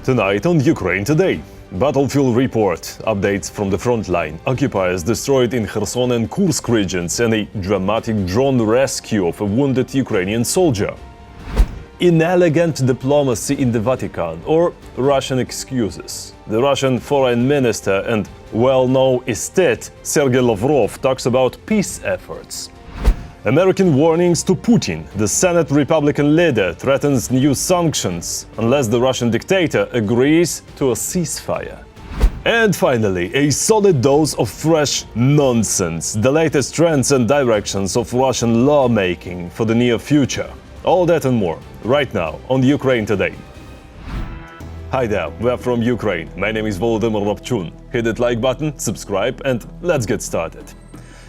Tonight on Ukraine Today. Battlefield report, updates from the frontline, occupiers destroyed in Kherson and Kursk regions, and a dramatic drone rescue of a wounded Ukrainian soldier. Inelegant diplomacy in the Vatican, or Russian excuses. The Russian foreign minister and well-known aesthete Sergey Lavrov talks about peace efforts. American warnings to Putin. The Senate Republican leader threatens new sanctions unless the Russian dictator agrees to a ceasefire. And finally, a solid dose of fresh nonsense, the latest trends and directions of Russian lawmaking for the near future. All that and more, right now on Ukraine Today. Hi there, we're from Ukraine. My name is Volodymyr Robchun. Hit that like button, subscribe, and let's get started.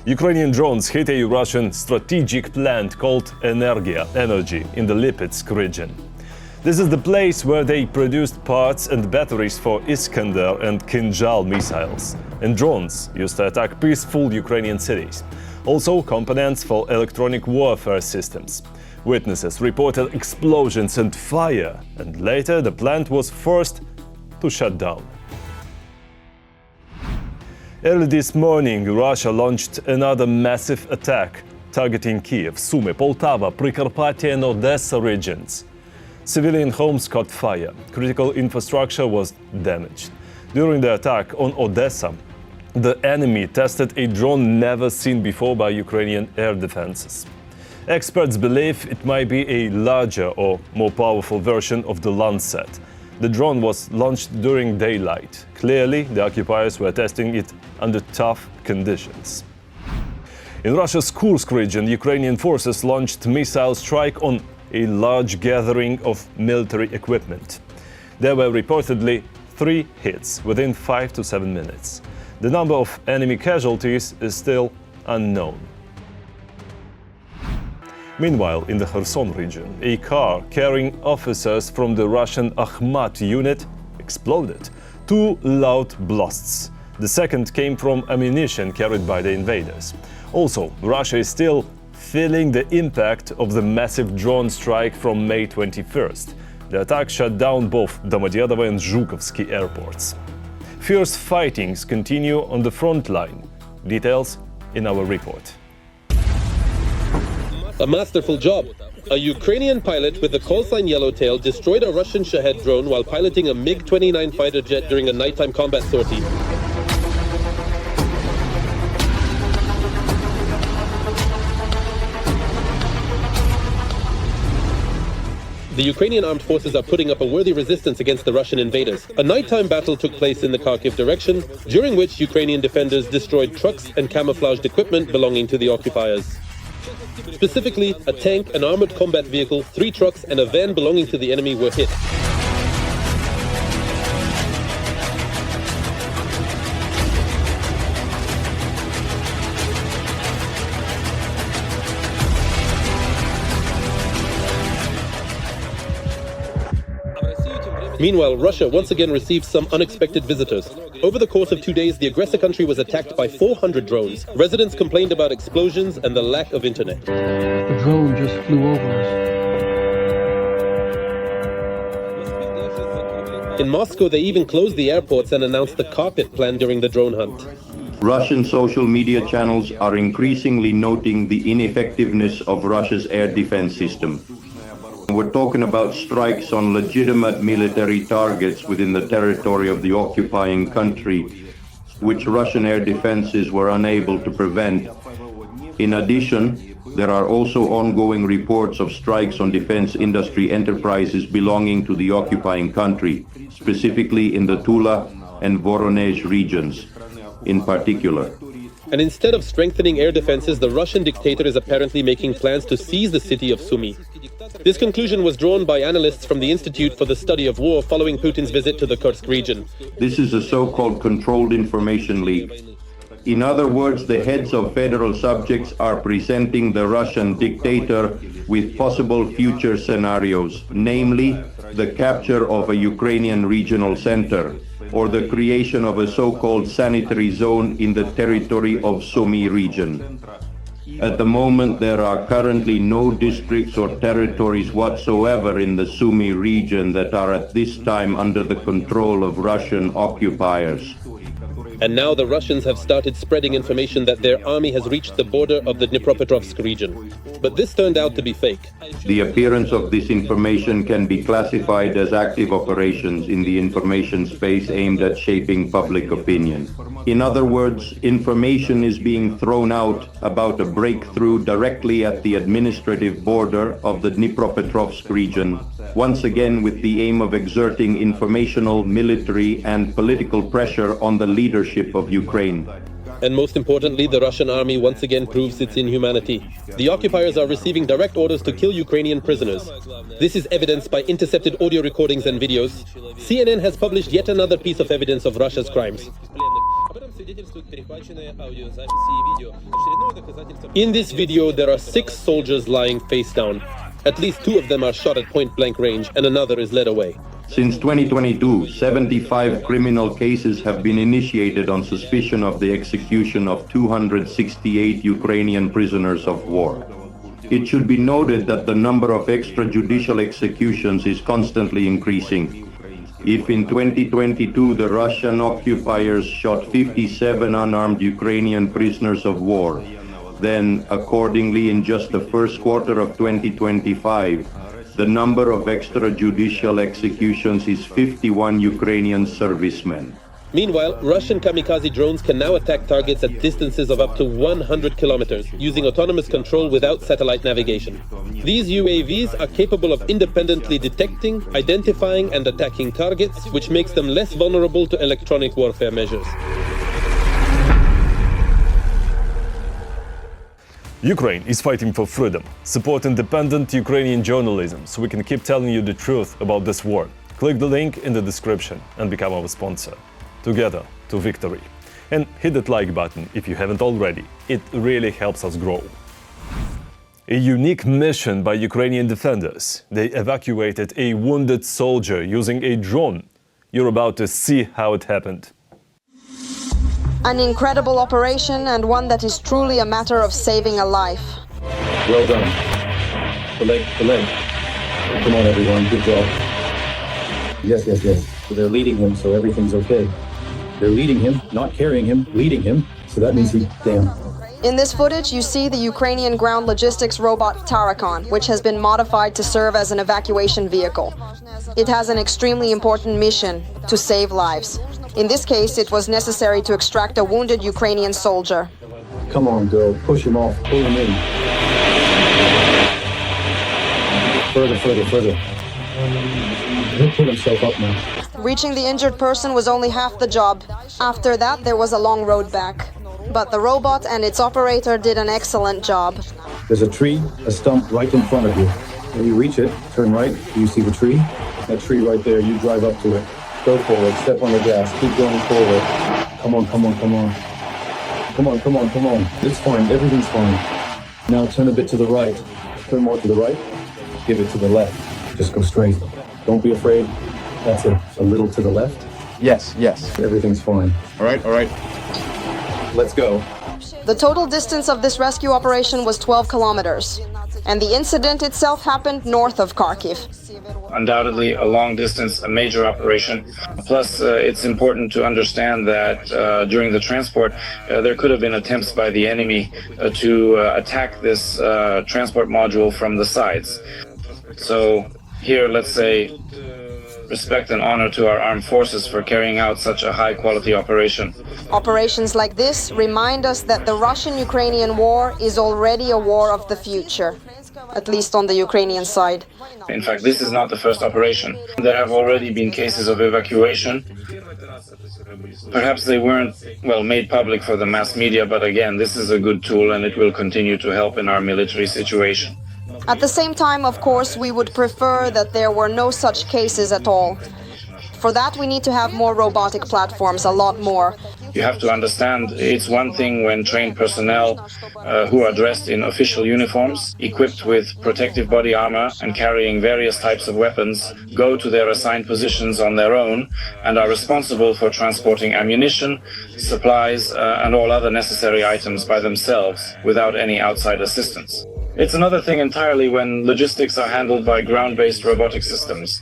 Ukrainian drones hit a Russian strategic plant called Energy in the Lipetsk region. This is the place where they produced parts and batteries for Iskander and Kinjal missiles, and drones used to attack peaceful Ukrainian cities. Also components for electronic warfare systems. Witnesses reported explosions and fire, and later the plant was forced to shut down. Early this morning, Russia launched another massive attack targeting Kiev, Sumy, Poltava, Prikarpatia and Odessa regions. Civilian homes caught fire. Critical infrastructure was damaged. During the attack on Odessa, the enemy tested a drone never seen before by Ukrainian air defenses. Experts believe it might be a larger or more powerful version of the Lancet. The drone was launched during daylight. Clearly, the occupiers were testing it under tough conditions. In Russia's Kursk region, Ukrainian forces launched missile strike on a large gathering of military equipment. There were reportedly 3 hits within 5 to 7 minutes. The number of enemy casualties is still unknown. Meanwhile, in the Kherson region, a car carrying officers from the Russian Akhmat unit exploded. 2 loud blasts. The second came from ammunition carried by the invaders. Also, Russia is still feeling the impact of the massive drone strike from May 21st. The attack shut down both Domodedovo and Zhukovsky airports. Fierce fightings continue on the front line. Details in our report. A masterful job. A Ukrainian pilot with the callsign Yellowtail destroyed a Russian Shahed drone while piloting a MiG-29 fighter jet during a nighttime combat sortie. The Ukrainian armed forces are putting up a worthy resistance against the Russian invaders. A nighttime battle took place in the Kharkiv direction, during which Ukrainian defenders destroyed trucks and camouflaged equipment belonging to the occupiers. Specifically, a tank, an armored combat vehicle, 3 trucks and a van belonging to the enemy were hit. Meanwhile, Russia once again received some unexpected visitors. Over the course of 2 days, the aggressor country was attacked by 400 drones. Residents complained about explosions and the lack of internet. A drone just flew over us. In Moscow, they even closed the airports and announced the carpet plan during the drone hunt. Russian social media channels are increasingly noting the ineffectiveness of Russia's air defense system. We're talking about strikes on legitimate military targets within the territory of the occupying country, which Russian air defenses were unable to prevent. In addition, there are also ongoing reports of strikes on defense industry enterprises belonging to the occupying country, specifically in the Tula and Voronezh regions in particular. And instead of strengthening air defenses, the Russian dictator is apparently making plans to seize the city of Sumy. This conclusion was drawn by analysts from the Institute for the Study of War following Putin's visit to the Kursk region. This is a so-called controlled information leak. In other words, the heads of federal subjects are presenting the Russian dictator with possible future scenarios, namely the capture of a Ukrainian regional center, or the creation of a so-called sanitary zone in the territory of Sumy region. At the moment, there are currently no districts or territories whatsoever in the Sumy region that are at this time under the control of Russian occupiers. And now the Russians have started spreading information that their army has reached the border of the Dnipropetrovsk region. But this turned out to be fake. The appearance of this information can be classified as active operations in the information space aimed at shaping public opinion. In other words, information is being thrown out about a breakthrough directly at the administrative border of the Dnipropetrovsk region, once again with the aim of exerting informational, military, and political pressure on the leadership of Ukraine. And most importantly, the Russian army once again proves its inhumanity. The occupiers are receiving direct orders to kill Ukrainian prisoners. This is evidenced by intercepted audio recordings and videos. CNN has published yet another piece of evidence of Russia's crimes. In this video, there are 6 soldiers lying face down. At least 2 of them are shot at point-blank range, and another is led away. Since 2022, 75 criminal cases have been initiated on suspicion of the execution of 268 Ukrainian prisoners of war. It should be noted that the number of extrajudicial executions is constantly increasing. If in 2022 the Russian occupiers shot 57 unarmed Ukrainian prisoners of war, then accordingly in just the first quarter of 2025, the number of extrajudicial executions is 51 Ukrainian servicemen. Meanwhile, Russian kamikaze drones can now attack targets at distances of up to 100 kilometers using autonomous control without satellite navigation. These UAVs are capable of independently detecting, identifying, and attacking targets, which makes them less vulnerable to electronic warfare measures. Ukraine is fighting for freedom. Support independent Ukrainian journalism so we can keep telling you the truth about this war. Click the link in the description and become our sponsor. Together to victory. And hit that like button if you haven't already. It really helps us grow. A unique mission by Ukrainian defenders. They evacuated a wounded soldier using a drone. You're about to see how it happened. An incredible operation, and one that is truly a matter of saving a life. Well done. The leg. Come on, everyone. Good job. Yes. So they're leading him, so everything's okay. They're leading him, not carrying him, leading him. So that means he's damn. In this footage, you see the Ukrainian ground logistics robot Tarakon, which has been modified to serve as an evacuation vehicle. It has an extremely important mission: to save lives. In this case, it was necessary to extract a wounded Ukrainian soldier. Come on, girl. Push him off. Pull him in. Further. He'll pull himself up now. Reaching the injured person was only half the job. After that, there was a long road back. But the robot and its operator did an excellent job. There's a tree, a stump right in front of you. When you reach it, turn right. Do you see the tree? That tree right there, you drive up to it. Go forward, step on the gas, keep going forward. Come on. It's fine, everything's fine. Now turn a bit to the right. Turn more to the right. Give it to the left. Just go straight. Don't be afraid. That's it. A little to the left. Yes. Everything's fine. All right. Let's go. The total distance of this rescue operation was 12 kilometers. And the incident itself happened north of Kharkiv. Undoubtedly a long distance, a major operation. Plus, it's important to understand that during the transport, there could have been attempts by the enemy to attack this transport module from the sides. So here, let's say, respect and honor to our armed forces for carrying out such a high-quality operation. Operations like this remind us that the Russian-Ukrainian war is already a war of the future, at least on the Ukrainian side. In fact, this is not the first operation. There have already been cases of evacuation. Perhaps they weren't, made public for the mass media, but again, this is a good tool and it will continue to help in our military situation. At the same time, of course, we would prefer that there were no such cases at all. For that, we need to have more robotic platforms, a lot more. You have to understand, it's one thing when trained personnel who are dressed in official uniforms, equipped with protective body armor and carrying various types of weapons, go to their assigned positions on their own and are responsible for transporting ammunition, supplies, and all other necessary items by themselves without any outside assistance. It's another thing entirely when logistics are handled by ground-based robotic systems.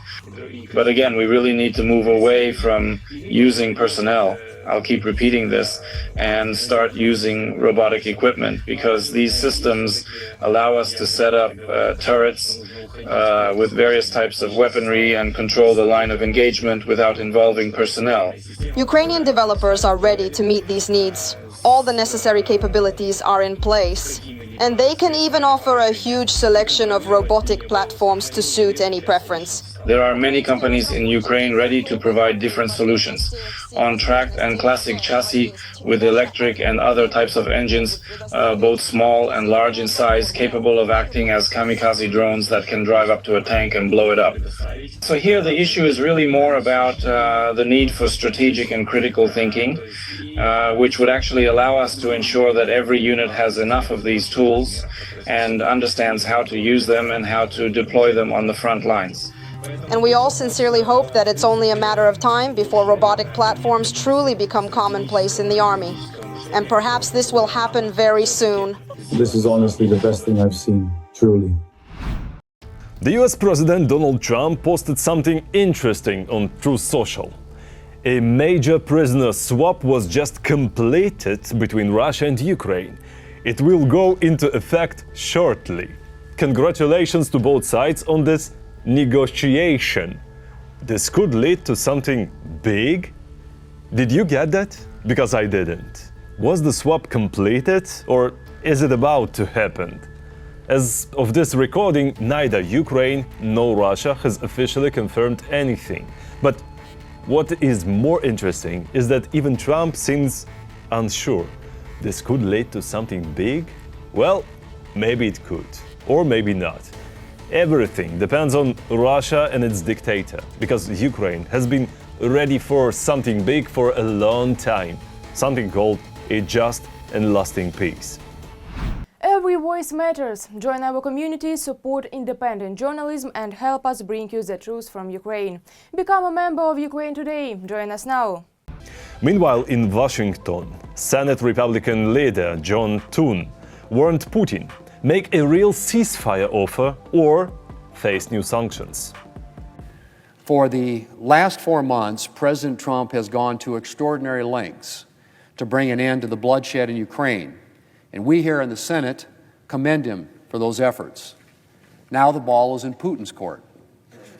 But again, we really need to move away from using personnel, I'll keep repeating this, and start using robotic equipment, because these systems allow us to set up turrets with various types of weaponry and control the line of engagement without involving personnel. Ukrainian developers are ready to meet these needs. All the necessary capabilities are in place. And they can even offer a huge selection of robotic platforms to suit any preference. There are many companies in Ukraine ready to provide different solutions. On-track and classic chassis with electric and other types of engines, both small and large in size, capable of acting as kamikaze drones that can drive up to a tank and blow it up. So here the issue is really more about the need for strategic and critical thinking, which would actually allow us to ensure that every unit has enough of these tools and understands how to use them and how to deploy them on the front lines. And we all sincerely hope that it's only a matter of time before robotic platforms truly become commonplace in the army. And perhaps this will happen very soon. This is honestly the best thing I've seen, truly. The US President Donald Trump posted something interesting on Truth Social. A major prisoner swap was just completed between Russia and Ukraine. It will go into effect shortly. Congratulations to both sides on this negotiation. This could lead to something big? Did you get that? Because I didn't. Was the swap completed, or is it about to happen? As of this recording, neither Ukraine nor Russia has officially confirmed anything. But what is more interesting is that even Trump seems unsure. This could lead to something big? Well, maybe it could, or maybe not. Everything depends on Russia and its dictator, because Ukraine has been ready for something big for a long time, something called a just and lasting peace. Every voice matters. Join our community, support independent journalism and help us bring you the truth from Ukraine. Become a member of Ukraine Today. Join us now. Meanwhile, in Washington, Senate Republican leader John Thune warned Putin: make a real ceasefire offer or face new sanctions. For the last 4 months, President Trump has gone to extraordinary lengths to bring an end to the bloodshed in Ukraine, and we here in the Senate commend him for those efforts. Now the ball is in Putin's court.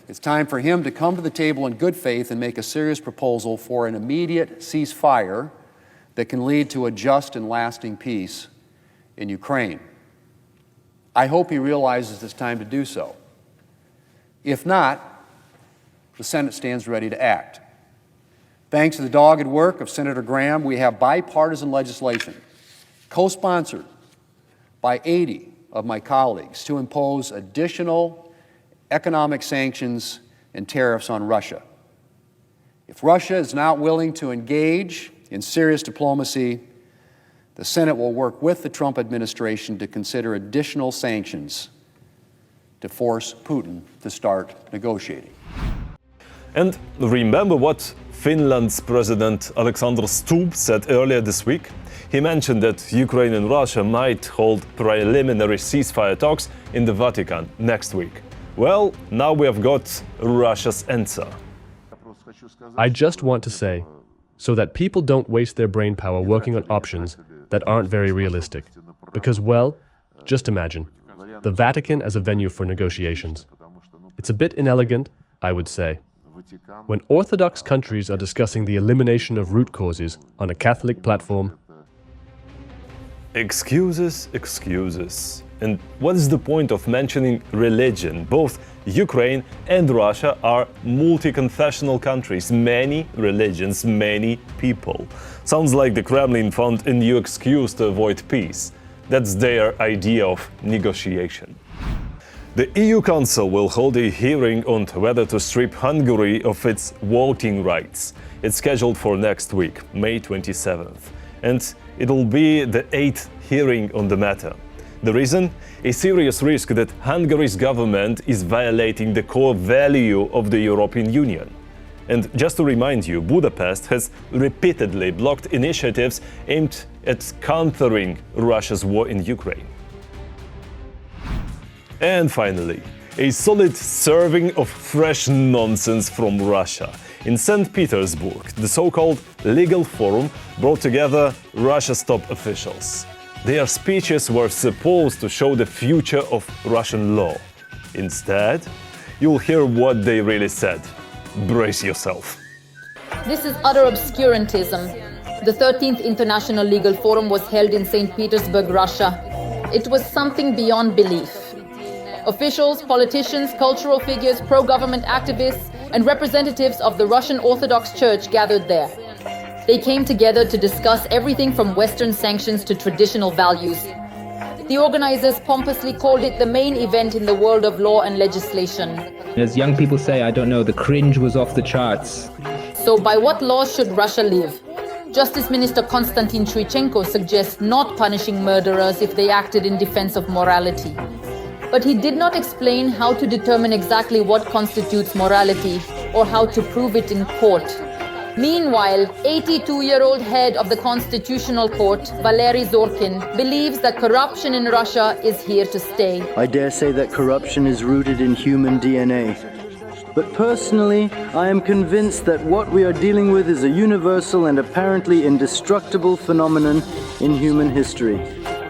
It's time for him to come to the table in good faith and make a serious proposal for an immediate ceasefire that can lead to a just and lasting peace in Ukraine. I hope he realizes it's time to do so. If not, the Senate stands ready to act. Thanks to the dogged work of Senator Graham, we have bipartisan legislation, co-sponsored by 80 of my colleagues, to impose additional economic sanctions and tariffs on Russia. If Russia is not willing to engage in serious diplomacy, the Senate will work with the Trump administration to consider additional sanctions to force Putin to start negotiating. And remember what Finland's President Alexander Stubb said earlier this week? He mentioned that Ukraine and Russia might hold preliminary ceasefire talks in the Vatican next week. Well, now we have got Russia's answer. I just want to say, so that people don't waste their brainpower working on options that aren't very realistic. Because, well, just imagine, the Vatican as a venue for negotiations. It's a bit inelegant, I would say. When Orthodox countries are discussing the elimination of root causes on a Catholic platform. Excuses, excuses. And what is the point of mentioning religion? Both Ukraine and Russia are multi-confessional countries, many religions, many people. Sounds like the Kremlin found a new excuse to avoid peace. That's their idea of negotiation. The EU Council will hold a hearing on whether to strip Hungary of its voting rights. It's scheduled for next week, May 27th, and it'll be the 8th hearing on the matter. The reason? A serious risk that Hungary's government is violating the core value of the European Union. And just to remind you, Budapest has repeatedly blocked initiatives aimed at countering Russia's war in Ukraine. And finally, a solid serving of fresh nonsense from Russia. In St. Petersburg, the so-called Legal Forum brought together Russia's top officials. Their speeches were supposed to show the future of Russian law. Instead, you'll hear what they really said. Brace yourself. This is utter obscurantism. The 13th International Legal Forum was held in St. Petersburg, Russia. It was something beyond belief. Officials, politicians, cultural figures, pro-government activists, and representatives of the Russian Orthodox Church gathered there. They came together to discuss everything from Western sanctions to traditional values. The organizers pompously called it the main event in the world of law and legislation. As young people say, I don't know, the cringe was off the charts. So by what laws should Russia live? Justice Minister Konstantin Chuichenko suggests not punishing murderers if they acted in defense of morality. But he did not explain how to determine exactly what constitutes morality or how to prove it in court. Meanwhile, 82-year-old head of the Constitutional Court, Valery Zorkin, believes that corruption in Russia is here to stay. I dare say that corruption is rooted in human DNA. But personally, I am convinced that what we are dealing with is a universal and apparently indestructible phenomenon in human history.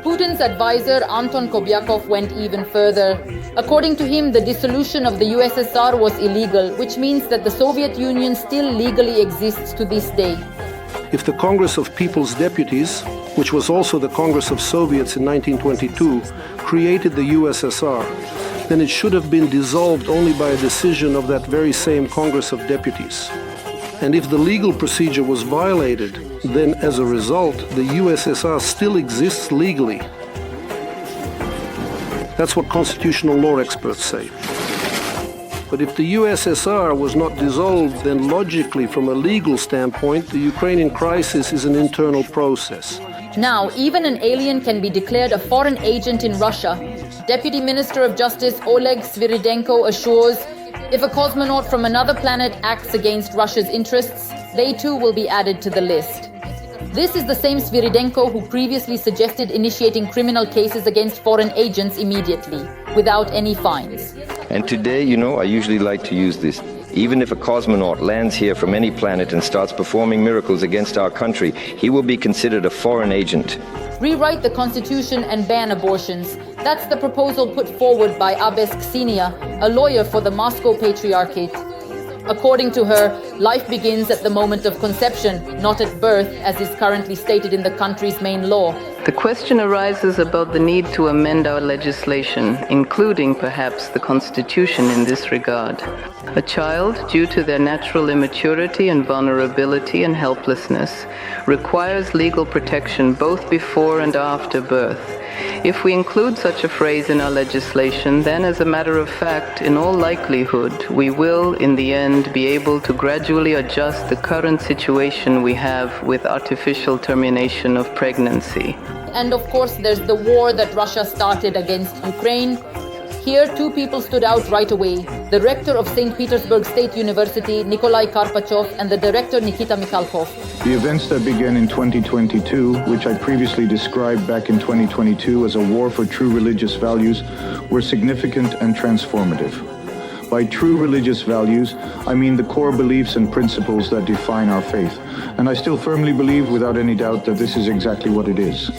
Putin's advisor, Anton Kobyakov, went even further. According to him, the dissolution of the USSR was illegal, which means that the Soviet Union still legally exists to this day. If the Congress of People's Deputies, which was also the Congress of Soviets in 1922, created the USSR, then it should have been dissolved only by a decision of that very same Congress of Deputies. And if the legal procedure was violated, then as a result, the USSR still exists legally. That's what constitutional law experts say. But if the USSR was not dissolved, then logically, from a legal standpoint, the Ukrainian crisis is an internal process. Now, even an alien can be declared a foreign agent in Russia. Deputy Minister of Justice Oleg Sviridenko assures, if a cosmonaut from another planet acts against Russia's interests, they too will be added to the list. This is the same Sviridenko who previously suggested initiating criminal cases against foreign agents immediately, without any fines. And today, I usually like to use this. Even if a cosmonaut lands here from any planet and starts performing miracles against our country, he will be considered a foreign agent. Rewrite the constitution and ban abortions. That's the proposal put forward by Abes Ksenia, a lawyer for the Moscow Patriarchate. According to her, life begins at the moment of conception, not at birth, as is currently stated in the country's main law. The question arises about the need to amend our legislation, including perhaps the Constitution in this regard. A child, due to their natural immaturity and vulnerability and helplessness, requires legal protection both before and after birth. If we include such a phrase in our legislation, then as a matter of fact, in all likelihood, we will, in the end, be able to gradually adjust the current situation we have with artificial termination of pregnancy. And of course, there's the war that Russia started against Ukraine. Here, two people stood out right away. The rector of St. Petersburg State University, Nikolai Karpachov, and the director, Nikita Mikhalkov. The events that began in 2022, which I previously described back in 2022 as a war for true religious values, were significant and transformative. By true religious values, I mean the core beliefs and principles that define our faith. And I still firmly believe, without any doubt, that this is exactly what it is.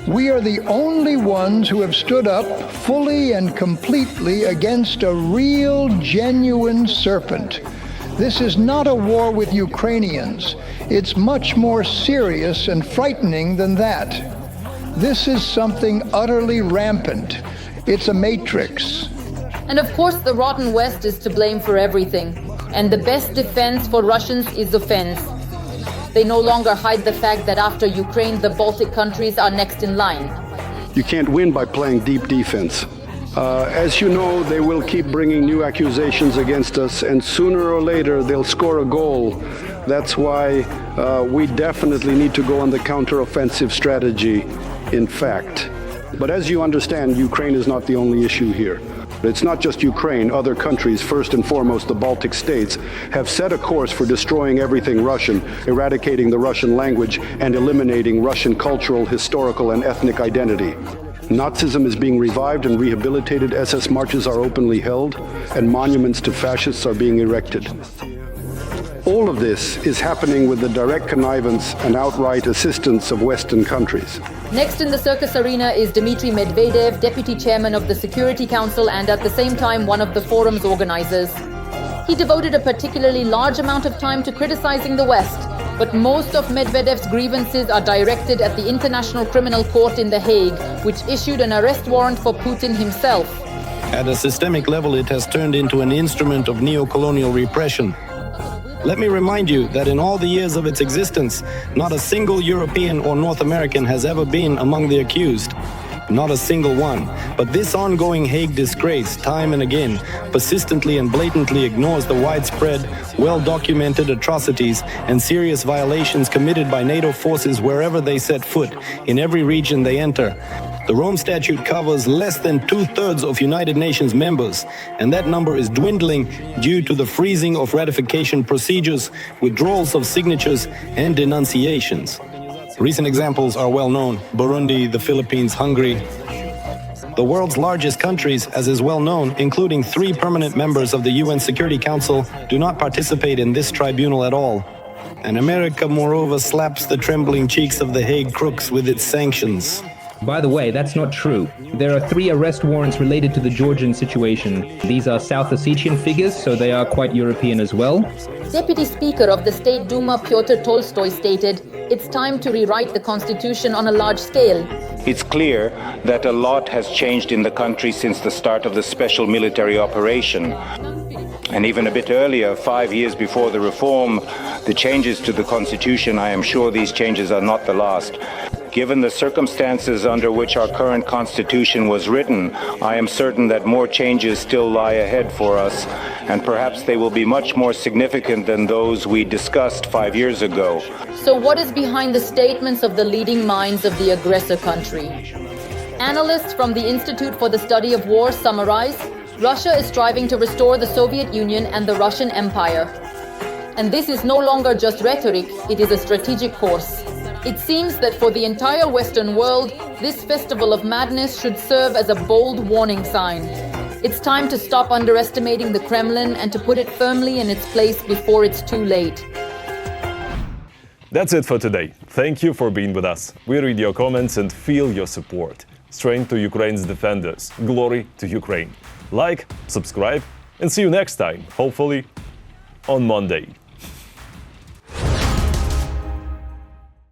We are the only ones who have stood up fully and completely against a real, genuine serpent. This is not a war with Ukrainians. It's much more serious and frightening than that. This is something utterly rampant. It's a matrix. And of course, the rotten West is to blame for everything. And the best defense for Russians is offense. They no longer hide the fact that after Ukraine, the Baltic countries are next in line. You can't win by playing deep defense. As you know, they will keep bringing new accusations against us, and sooner or later they'll score a goal. That's why we definitely need to go on the counteroffensive strategy, in fact. But as you understand, Ukraine is not the only issue here. It's not just Ukraine. Other countries, first and foremost the Baltic states, have set a course for destroying everything Russian, eradicating the Russian language, and eliminating Russian cultural, historical, and ethnic identity. Nazism is being revived and rehabilitated, SS marches are openly held, and monuments to fascists are being erected. All of this is happening with the direct connivance and outright assistance of Western countries. Next in the circus arena is Dmitry Medvedev, deputy chairman of the Security Council and at the same time one of the forum's organizers. He devoted a particularly large amount of time to criticizing the West, but most of Medvedev's grievances are directed at the International Criminal Court in The Hague, which issued an arrest warrant for Putin himself. At a systemic level, it has turned into an instrument of neo-colonial repression. Let me remind you that in all the years of its existence, not a single European or North American has ever been among the accused. Not a single one. But this ongoing Hague disgrace, time and again, persistently and blatantly ignores the widespread, well-documented atrocities and serious violations committed by NATO forces wherever they set foot, in every region they enter. The Rome Statute covers less than 2/3 of United Nations members, and that number is dwindling due to the freezing of ratification procedures, withdrawals of signatures, and denunciations. Recent examples are well known: Burundi, the Philippines, Hungary. The world's largest countries, as is well known, including 3 permanent members of the UN Security Council, do not participate in this tribunal at all. And America, moreover, slaps the trembling cheeks of the Hague crooks with its sanctions. By the way, that's not true. There are 3 arrest warrants related to the Georgian situation. These are South Ossetian figures, so they are quite European as well. Deputy Speaker of the State Duma Pyotr Tolstoy stated, "It's time to rewrite the constitution on a large scale." It's clear that a lot has changed in the country since the start of the special military operation. And even a bit earlier, 5 years before the reform, the changes to the constitution, I am sure these changes are not the last. Given the circumstances under which our current constitution was written, I am certain that more changes still lie ahead for us, and perhaps they will be much more significant than those we discussed 5 years ago. So what is behind the statements of the leading minds of the aggressor country? Analysts from the Institute for the Study of War summarize, Russia is striving to restore the Soviet Union and the Russian Empire. And this is no longer just rhetoric, it is a strategic course. It seems that for the entire Western world, this festival of madness should serve as a bold warning sign. It's time to stop underestimating the Kremlin and to put it firmly in its place before it's too late. That's it for today. Thank you for being with us. We read your comments and feel your support. Strength to Ukraine's defenders. Glory to Ukraine. Like, subscribe, and see you next time, hopefully on Monday.